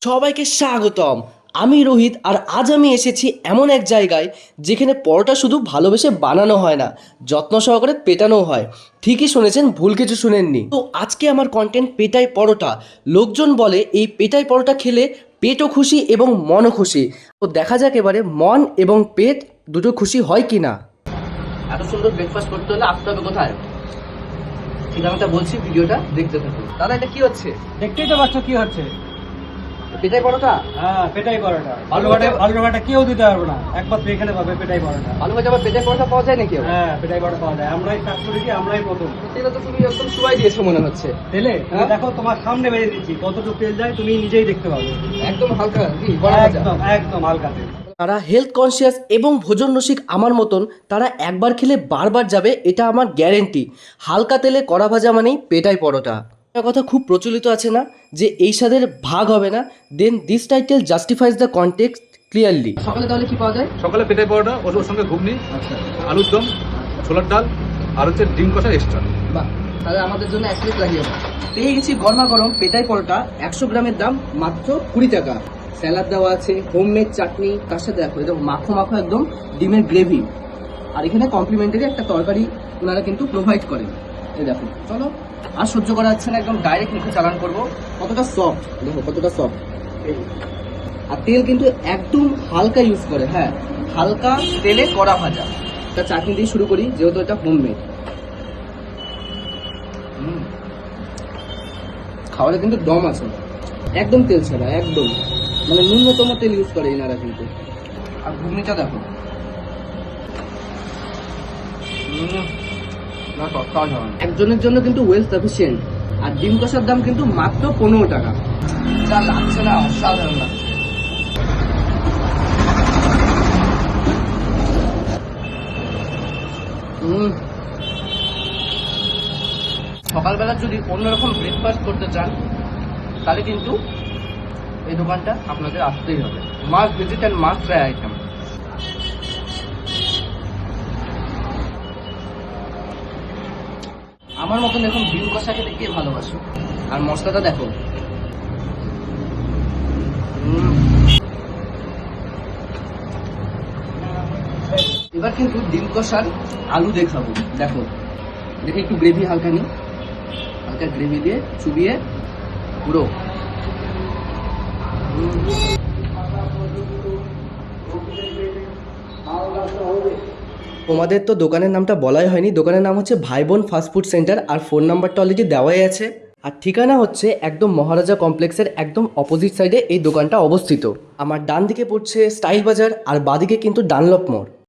সবাইকে স্বাগতম। আমি রোহিত, আর আজ আমি এসেছি এমন এক জায়গায় যেখানে পরোটা শুধু ভালোবেসে বানানো হয় না, যত্ন সহকারে পেটানো হয়। ঠিকই শুনেছেন, ভুল কিছু শুনেননি। তো আজকে আমার কন্টেন্ট পেটাই পরোটা। লোকজন বলে এই পেটাই পরোটা খেলে পেটও খুশি এবং মনও খুশি। তো দেখা যাক এবারে মন এবং পেট দুটো খুশি হয় কি না। এত সুন্দর ব্রেকফাস্ট করতে হলে আসতে হবে কোথায়? ঠিকানাটা বলছি, ভিডিওটা দেখতে থাকুন। দাদা, এটা কি হচ্ছে? দেখতেই তো পাচ্ছ কি হচ্ছে। পেটাই পরোটা? হ্যাঁ, পেটাই পরোটা। আলু আলু ভাটা কেউ দিতে পারবে না, একমাত্র এখানে পাবে পেটাই পরোটা। আলু ভাজা বা পেটাই পরোটা পাওয়া যায় নাকি? হ্যাঁ, পেটাই পরোটা পাওয়া যায়। আমরাই কাজ করেছি, আমরাই প্রথম। তেলে তো তুমি একদম শুয়াই দিয়েছো মনে হচ্ছে। তেলে হ্যাঁ? দেখো, তোমার সামনে বেরিয়ে দিচ্ছি কতটুকু তেল যায়, তুমি নিজেই দেখতে পাবে। একদম হালকা কি গরম ভাজা? একদম একদম হালকা তেল। তারা হেলথ কনসিয়াস এবং ভোজন রসিক আমার মতন, তারা একবার খেলে বারবার যাবে, এটা আমার গ্যারেন্টি। হালকা তেলে কড়া ভাজা মানেই পেটাই পরোটা। একটা কথা খুব প্রচলিত আছে না, যে এই স্বাদের ভাগ হবে না। Then this title justifies the context clearly. সকালে তাহলে কি পাওয়া যায়? সকালে পেটাই পরোটা, ওর সঙ্গে ঘুগনি, আলুর দম, ছোলার ডাল আর হচ্ছে ডিম কষা এক্সট্রা। বাহ, তাহলে আমাদের জন্য এক প্লেট লাগিয়ে দাও। পেয়ে গেছি গরমা গরম পেটাই পরোটা। 100 গ্রামের দাম মাত্র 20 টাকা। স্যালাড দেওয়া আছে, হোমমেড চাটনি, তার সাথে দেখো এটা মাখো মাখো একদম ডিমের গ্রেভি। আর এখানে কমপ্লিমেন্টারি একটা তরকারি ওনারা কিন্তু প্রোভাইড করেন। এই দেখো, চলো আর সহ্য করা যাচ্ছে না, একদম ডাইরেক্ট মুখে চালান করবো। কতটা সফট দেখো, কতটা সফট। আর তেল কিন্তু একদম হালকা ইউজ করে। হ্যাঁ, হালকা তেলে কড়া ভাজা। একটা চাটনি দিয়ে শুরু করি, যেহেতু এটা হোমমেড। খাবারে কিন্তু দম আছে, একদম তেল ছাড়া, একদম মানে ন্যূনতম তেল ইউজ করে এনারা কিন্তু। আর ঘুগনিটা দেখো, একজনের জন্য কিন্তু ওয়েল সাফিসিয়েন্ট। আর ডিম কষার দাম কিন্তু মাত্র 15 টাকা। যা লাগছে না, অসাধারণ লাগছে। সকালবেলা যদি অন্যরকম ব্রেকফাস্ট করতে চান, তাহলে কিন্তু এই দোকানটা আপনাদের আসতেই হবে। Must visit and must try item. আমার মতন এখন ডিম কষা খেতে কে ভালোবাসে? আর মশলাটা দেখো, এবার কিন্তু ডিম কষার আলু দেখাবো। দেখো, দেখে একটু গ্রেভি হালকা নিই, হালকা গ্রেভি দিয়ে চুবিয়ে পুরো। তোমাদের তো দোকানের নামটা বলাই হয়নি। দোকানের নাম হচ্ছে ভাই বোন ফাস্টফুড সেন্টার, আর ফোন নাম্বারটা অলরেডি দেওয়াই আছে। আর ঠিকানা হচ্ছে একদম মহারাজা কমপ্লেক্সের একদম অপোজিট সাইডে এই দোকানটা অবস্থিত। আমার ডান দিকে পড়ছে স্টাইল বাজার, আর বাদিকে কিন্তু ডানলপ মোড়।